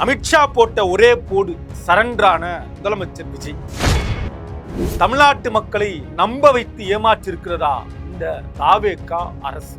அமித்ஷா போட்ட ஒரே போடு சரண்டரான முதலமைச்சர் விஜய். தமிழ்நாட்டு மக்களை நம்ப வைத்து ஏமாற்றிருக்கிறதா இந்த தாவேகா அரசு?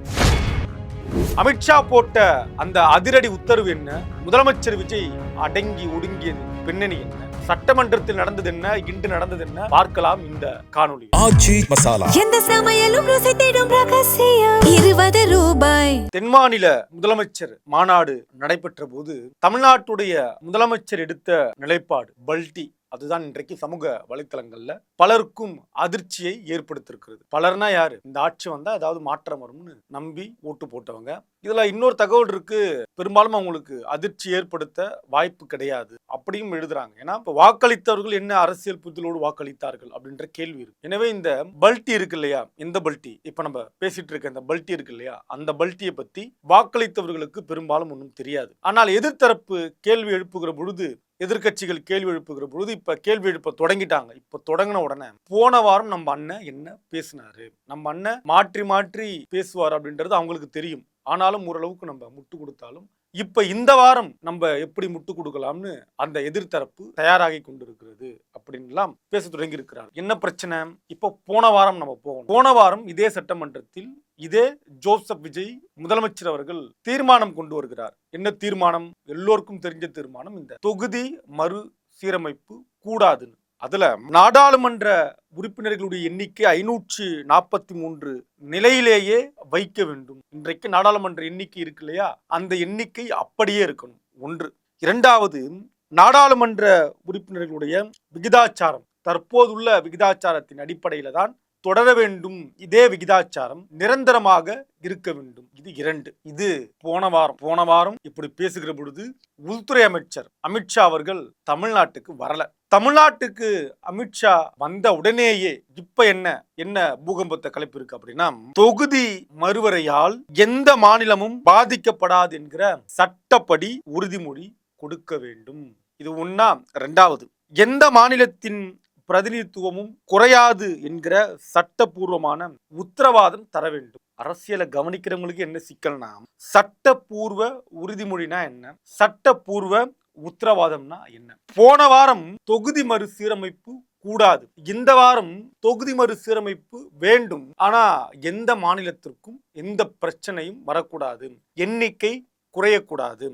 அமித்ஷா போட்ட அந்த அதிரடி உத்தரவு என்ன? முதலமைச்சர் விஜய் அடங்கி ஒடுங்கியது பின்னணி என்ன? சட்டமன்றத்தில் நடந்தது என்ன? இன்று நடந்தது என்ன? பார்க்கலாம் இந்த காணொளி. ஆச்சி மசாலா. எந்த சமையலும் ருசி தேடும் ரகசியம் 20 ரூபாய். தென்மாநில முதலமைச்சர் மாநாடு நடைபெற்ற போது தமிழ்நாட்டுடைய முதலமைச்சர் எடுத்த நிலைப்பாடு பல்டி, அதுதான் இன்றைக்கு சமூக வலைத்தளங்கள்ல பலருக்கும் அதிர்ச்சியை ஏற்படுத்தியிருக்கிறது. பலர்னா யாரு? இந்த ஆட்சி வந்தா ஏதாவது மாற்றம் வரும்னு நம்பி ஓட்டு போட்டவங்க. இதுல இன்னொரு தகவல் இருக்கு, பெரும்பாலும் அவங்களுக்கு அதிர்ச்சி ஏற்படுத்த வாய்ப்பு கிடையாது அப்படியும் எழுதுறாங்க. ஏன்னா இப்ப வாக்களித்தவர்கள் என்ன அரசியல் புரிதலோடு வாக்களித்தார்கள் அப்படின்ற கேள்வி இருக்கு. எனவே இந்த பல்டி இருக்கு இல்லையா, இந்த பல்டி இப்ப நம்ம பேசிட்டு இருக்க இந்த பல்டி இருக்கு இல்லையா, அந்த பல்டியை பத்தி வாக்களித்தவர்களுக்கு பெரும்பாலும் ஒன்றும் தெரியாது. ஆனால் எதிர்த்தரப்பு கேள்வி எழுப்புகிற பொழுது, எதிர்கட்சிகள் கேள்வி எழுப்புகிற பொழுது இப்ப கேள்வி எழுப்ப தொடங்கிட்டாங்க. இப்ப தொடங்கின உடனே போன வாரம் நம்ம அண்ணன் என்ன பேசினாரு, நம்ம அண்ணன் மாற்றி மாற்றி பேசுவார் அப்படின்றது அவங்களுக்கு தெரியும். ஆனாலும் ஓரளவுக்கு நம்ம முட்டு கொடுத்தாலும் இப்ப இந்த வாரம் நம்ம எப்படி முட்டு கொடுக்கலாம்னு அந்த எதிர்த்தரப்பு தயாராகி கொண்டிருக்கிறது அப்படின்லாம் பேச தொடங்கி இருக்கிறார். என்ன பிரச்சனை? இப்ப போன வாரம் நம்ம போகணும். போன வாரம் இதே சட்டமன்றத்தில் இதே ஜோசப் விஜய் முதலமைச்சர் அவர்கள் தீர்மானம் கொண்டு வருகிறார். என்ன தீர்மானம்? எல்லோருக்கும் தெரிஞ்ச தீர்மானம், இந்த தொகுதி மறு சீரமைப்பு கூடாதுன்னு. அதுல நாடாளுமன்ற உறுப்பினர்களுடைய எண்ணிக்கை 543 நிலையிலேயே வைக்க வேண்டும். இன்றைக்கு நாடாளுமன்ற எண்ணிக்கை இருக்கு இல்லையா, அந்த எண்ணிக்கை அப்படியே இருக்கணும். ஒன்று. இரண்டாவது, நாடாளுமன்ற உறுப்பினர்களுடைய விகிதாச்சாரம் தற்போதுள்ள விகிதாச்சாரத்தின் அடிப்படையில தான் தொடர வேண்டும். இதே விகிதாச்சாரம் நிரந்தரமாக இருக்க வேண்டும். இது 2. இது போன வாரம் இப்படி பேசுகிற பொழுது உள்துறை அமைச்சர் அமித்ஷா அவர்கள் தமிழ்நாட்டுக்கு வரல. தமிழ்நாட்டுக்கு அமித்ஷா வந்த உடனேயே இப்ப என்ன பூகம்பத்தை கலப்பி இருக்கு அப்படின்னா, தொகுதி மறுவரையால் எந்த மாநிலமும் பாதிக்கப்படாது என்கிற சட்டப்படி உறுதிமொழி கொடுக்க வேண்டும். இது ஒண்ணா. இரண்டாவது, எந்த மாநிலத்தின் பிரதிநிதித்துவமும் குறையாது என்கிற சட்டப்பூர்வமான உத்தரவாதம் தர வேண்டும். அரசியலை கவனிக்கிறவங்களுக்கு என்ன சிக்கல்னா, சட்டப்பூர்வ உறுதிமொழினா என்ன, சட்டப்பூர்வ உத்தரவாதம்னா என்ன? போன வாரம் தொகுதி மறுசீரமைப்பு கூடாது, இந்த வாரம் தொகுதி மறுசீரமைப்பு வேண்டும். ஆனா எந்த மாநிலத்திற்கும் எந்த பிரச்சனையும் வரக்கூடாது, எண்ணிக்கை குறையக்கூடாது.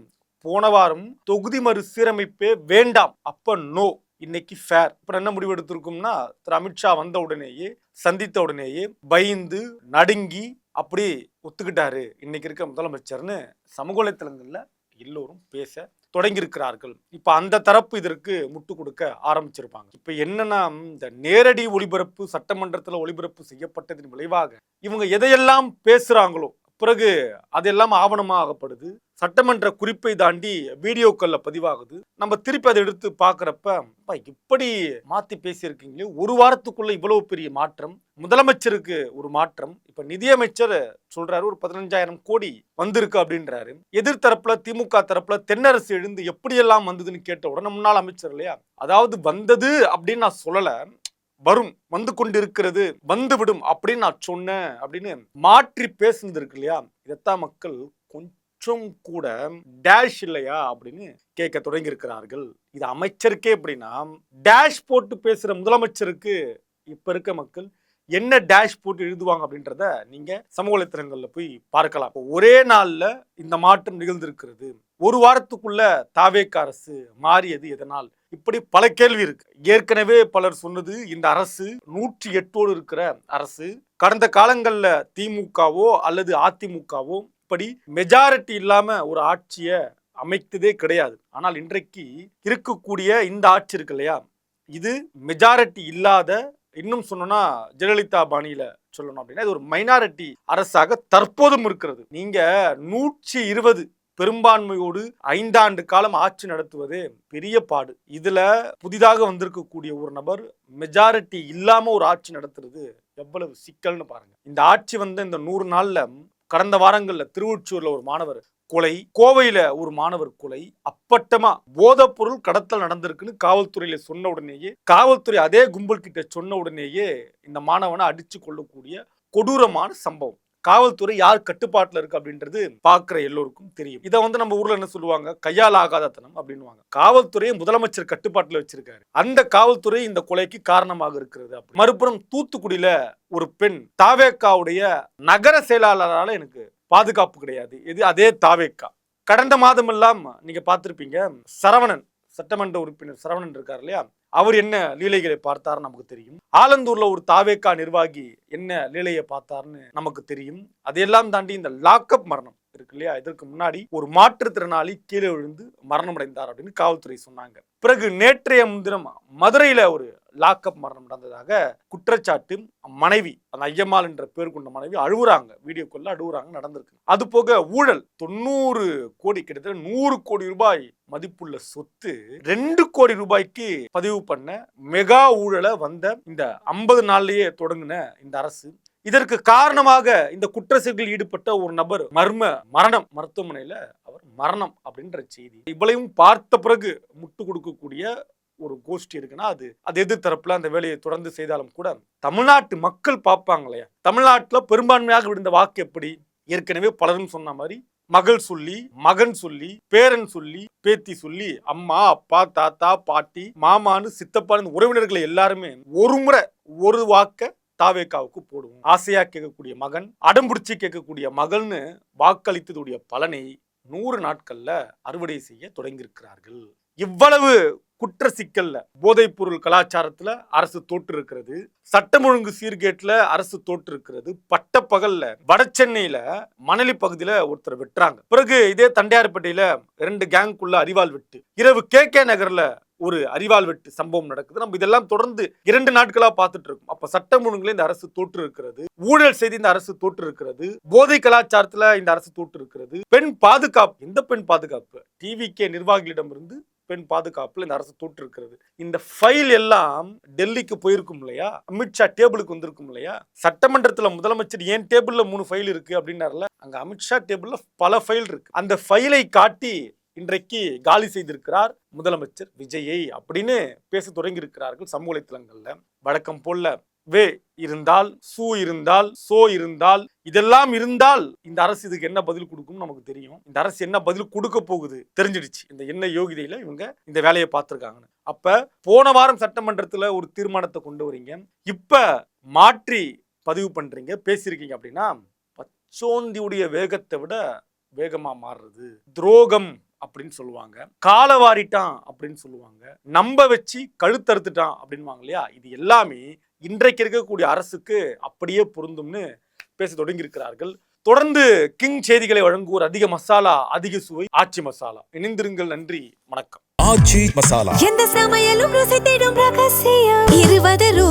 போன வாரம் தொகுதி மறுசீரமைப்பே வேண்டாம், அப்ப நோ. இன்னைக்கு ஃபேர். இப்ப என்ன முடிவு எடுத்திருக்கும்னா, திரு அமித்ஷா வந்த உடனேயே, சந்தித்த உடனேயே பயந்து நடுங்கி அப்படி ஒத்துக்கிட்டாரு இன்னைக்கு இருக்க முதலமைச்சர்னு சமூக வலைத்தளங்கள்ல எல்லோரும் பேச தொடங்கி இருக்கிறார்கள். இப்ப அந்த தரப்பு இதற்கு முட்டு கொடுக்க ஆரம்பிச்சிருப்பாங்க. இப்ப என்னன்னா, இந்த நேரடி ஒளிபரப்பு சட்டமன்றத்துல ஒளிபரப்பு செய்யப்பட்டதின் விளைவாக இவங்க எதையெல்லாம் பேசுறாங்களோ பிறகு அதெல்லாம் ஆவணமாகப்படுது, சட்டமன்ற குறிப்பை தாண்டி வீடியோக்கள்ல பதிவாகுது. நம்ம திருப்பி அதை எடுத்து பாக்குறப்ப இப்படி மாத்தி பேசியிருக்கீங்களே, ஒரு வாரத்துக்குள்ள இவ்வளவு பெரிய மாற்றம், முதலமைச்சருக்கு ஒரு மாற்றம். இப்ப நிதியமைச்சர் சொல்றாரு ஒரு 15,000 கோடி வந்திருக்கு அப்படின்றாரு. எதிர்த்தரப்புல திமுக தரப்புல தென்னரசு எழுந்து எப்படியெல்லாம் வந்ததுன்னு கேட்ட உடனே முன்னாள் அமைச்சர் இல்லையா, அதாவது வந்தது அப்படின்னு நான் சொல்லல, வரும், வந்து கொண்டிருக்கிறது, வந்துவிடும் அப்படின்னு நான் சொன்னேன் அப்படின்னு மாற்றி பேசுனது இருக்கு இல்லையா, இதைத்தான் மக்கள் கொஞ்சம் கூட டேஷ் இல்லையா அப்படின்னு கேட்க தொடங்கி இருக்கிறார்கள். இது அமைச்சருக்கே எப்படின்னா, டேஷ் போட்டு பேசுற முதலமைச்சருக்கு இப்ப இருக்க மக்கள் என்ன டேஷ் போட்டு எழுதுவாங்க அப்படின்றத நீங்க சமூக வலைத்தளங்கள்ல போய் பார்க்கலாம். ஒரே நாள்ல இந்த மாற்றம் நிகழ்ந்திருக்கிறது. ஒரு வாரத்துக்குள்ள தாவேகா அரசு மாறியது எதனால்? இப்படி பல கேள்வி இருக்கு. ஏற்கனவே பலர் சொன்னது, இந்த அரசு 108 இருக்கிற அரசு. கடந்த காலங்கள்ல திமுகவோ அல்லது அதிமுகவோ இப்படி மெஜாரிட்டி இல்லாம ஒரு ஆட்சியை அமைத்ததே கிடையாது. ஆனால் இன்றைக்கு இருக்கக்கூடிய இந்த ஆட்சி இருக்கு இல்லையா, இது மெஜாரிட்டி இல்லாத, இன்னும் சொன்னோம்னா ஜெயலலிதா பாணியில சொல்லணும் அப்படின்னா இது ஒரு மைனாரிட்டி அரசாக தற்போதும் இருக்கிறது. நீங்க 120 பெரும்பான்மையோடு 5 ஆண்டு காலம் ஆட்சி நடத்துவதே பெரிய பாடு. இதுல புதிதாக வந்திருக்கக்கூடிய ஒரு நபர் மெஜாரிட்டி இல்லாம ஒரு ஆட்சி நடத்துறது எவ்வளவு சிக்கல்னு பாருங்க. இந்த ஆட்சி வந்த இந்த 100 நாள்ல கடந்த வாரங்கள்ல திருவொற்றியூர்ல ஒரு மாணவர் கொலை, கோவையில ஒரு மாணவர் கொலை, அப்பட்டமா போதைப் பொருள் கடத்தல் நடந்திருக்குன்னு காவல்துறையில சொன்ன உடனேயே, காவல்துறை அதே கும்பல் கிட்ட சொன்ன உடனேயே இந்த மாணவனை அடிச்சு கொள்ளக்கூடிய கொடூரமான சம்பவம். காவல்துறை யார் கட்டுப்பாட்டுல இருக்கு அப்படின்றது பாக்குற எல்லோருக்கும் தெரியும். இதை நம்ம ஊர்ல என்ன சொல்லுவாங்க, கையால் ஆகாதத்தனம் அப்படின்னுவாங்க. காவல்துறையை முதலமைச்சர் கட்டுப்பாட்டுல வச்சிருக்காரு. அந்த காவல்துறை இந்த கொலைக்கு காரணமாக இருக்கிறது. மறுபுறம் தூத்துக்குடியில ஒரு பெண், தாவேக்காவுடைய நகர செயலாளரால எனக்கு பாதுகாப்பு கிடையாது, இது அதே தாவேக்கா. கடந்த மாதம் எல்லாம் நீங்க பார்த்திருப்பீங்க, சரவணன் சட்டமன்ற உறுப்பினர் சரவணன் இருக்கார் இல்லையா, அவர் என்ன லீலைகளை பார்த்தாரு நமக்கு தெரியும். ஆலந்தூர்ல ஒரு தாவேக்கா நிர்வாகி என்ன லீலையை பார்த்தாருன்னு நமக்கு தெரியும். அதையெல்லாம் தாண்டி இந்த லாக்அப் மரணம் இருக்கு இல்லையா, இதற்கு முன்னாடி ஒரு மாற்றுத்திறனாளி கீழே விழுந்து மரணம் அடைந்தார் அப்படின்னு காவல்துறை சொன்னாங்க. பிறகு நேற்றைய முன்தினம் மதுரையில ஒரு லாக்அப் மரணம் நடந்ததாக குற்றச்சாட்டு. மனைவி, அந்த ஐயம்மாள் என்ற பேர் கொண்ட மனைவி அழுகுறாங்க, வீடியோக்குள்ள அழுகுறாங்க, நடந்திருக்கு. அது போக ஊழல் 90 கோடி, கிட்டத்தட்ட 100 கோடி ரூபாய் மதிப்புள்ள சொத்து 2 கோடி ரூபாய்க்கு பதிவு பண்ண மெகா ஊழலை வந்த இந்த 50 நாள்லயே தொடங்கின இந்த அரசு. இதற்கு காரணமாக இந்த குற்ற செயல்களில் ஈடுபட்ட ஒரு நபர் மரணம், மருத்துவமனையில அவர் மரணம் அப்படின்ற செய்தி. இவ்வளவும் பார்த்த பிறகு முட்டு கொடுக்கக்கூடிய ஒரு கோஷ்டி இருக்குன்னா அது எதிர்த்தரப்புல அந்த வேலையை தொடர்ந்து செய்தாலும் கூட தமிழ்நாட்டு மக்கள் பார்ப்பாங்க இல்லையா. தமிழ்நாட்டுல பெரும்பான்மையாக விழுந்த வாக்கு எப்படி, ஏற்கனவே பலரும் சொன்ன மாதிரி மகள் சொல்லி, மகன் சொல்லி, பேரன் சொல்லி, பேத்தி சொல்லி, அம்மா அப்பா தாத்தா பாட்டி மாமான்னு சித்தப்பான்னு உறவினர்களை எல்லாருமே ஒரு முறை ஒரு வாக்க தாவேக்காவுக்கு போடுவோம். ஆசையா கேட்கக்கூடிய மகன், அடம்பிடிச்சு கேட்கக்கூடிய மகள்னு வாக்களித்ததுடைய பலனை 100 நாட்கள்ல அறுவடை செய்ய தொடங்கியிருக்கிறார்கள். இவ்வளவு குற்ற சிக்கல்ல, போதைப் பொருள் கலாச்சாரத்துல அரசு தோற்று இருக்கிறது, சட்டம் ஒழுங்கு சீர்கேட்டுல அரசு தோற்று இருக்கிறது. பட்ட பகல்ல வட சென்னையில மணலி பகுதியில ஒருத்தர் வெட்டுறாங்க. பிறகு இதே தண்டையார்பேட்டையில 2 கேங்குள்ள அரிவாள் வெட்டு, இரவு KK நகர்ல ஒரு அரிவாள் வெட்டு சம்பவம் நடக்குது. நம்ம இதெல்லாம் தொடர்ந்து 2 நாட்களா பார்த்துட்டு இருக்கோம். அப்ப சட்டம் ஒழுங்குல இந்த அரசு தோற்று இருக்கிறது, ஊழல் செய்து இந்த அரசு தோற்று இருக்கிறது, போதை கலாச்சாரத்துல இந்த அரசு தோற்று இருக்கிறது. பெண் பாதுகாப்பு, எந்த பெண் பாதுகாப்பு, TVK நிர்வாகிகளிடம் இருந்து பெண் பாதுகாப்புல இந்த அரசு தோற்று இருக்கிறது. இந்த ஃபைல் எல்லாம் டெல்லிக்கு போயிருக்கும் இல்லையா, அமித்ஷா டேபிளுக்கு வந்திருக்கும் இல்லையா. சட்டமன்றத்துல முதலமைச்சர் ஏன் டேபிள்ல 3 ஃபைல் இருக்கு அப்படின்னாருல, அங்க அமித்ஷா டேபிள்ல பல ஃபைல் இருக்கு. அந்த ஃபைலை காட்டி இன்றைக்கு காலி செய்திருக்கிறார் முதலமைச்சர் விஜயை அப்படின்னு பேச தொடங்கி இருக்கிறார்கள் சமூக வலைத்தளங்கள்ல. வழக்கம் போல வே இருந்தால், சூ இருந்தால், சோ இருந்தால், இதெல்லாம் இருந்தால் இந்த அரசு இதுக்கு என்ன பதில் கொடுக்கும் நமக்கு தெரியும். இந்த அரசு என்ன பதில் கொடுக்க போகுது தெரிஞ்சிடுச்சு. இந்த என்ன யோகிதையில இவங்க இந்த வேலையை பார்த்திருக்காங்கன்னு. அப்ப போன வாரம் சட்டமன்றத்துல ஒரு தீர்மானத்தை கொண்டு வரீங்க, இப்ப மாற்றி பதிவு பண்றீங்க, பேசியிருக்கீங்க அப்படின்னா பச்சோந்தியுடைய வேகத்தை விட வேகமா மாறுறது துரோகம் அப்படின்னு சொல்லுவாங்க, காலவாரிட்டான் அப்படின்னு சொல்லுவாங்க, நம்ப வச்சு கழுத்தறுத்துட்டான் அப்படின்வாங்க இல்லையா. இது எல்லாமே இன்றைக்கு இருக்கக்கூடிய அரசுக்கு அப்படியே பொருந்தும்னு பேச தொடங்கி இருக்கிறார்கள். தொடர்ந்து கிங் செய்திகளை வழங்குவோர் அதிக மசாலா அதிக சுவை ஆச்சி மசாலா. இணைந்திருங்கள். நன்றி, வணக்கம். ஆச்சி மசாலா, எந்த சமையலும் ருசி தேடும் ரகசியம் 20 ரூபாய்.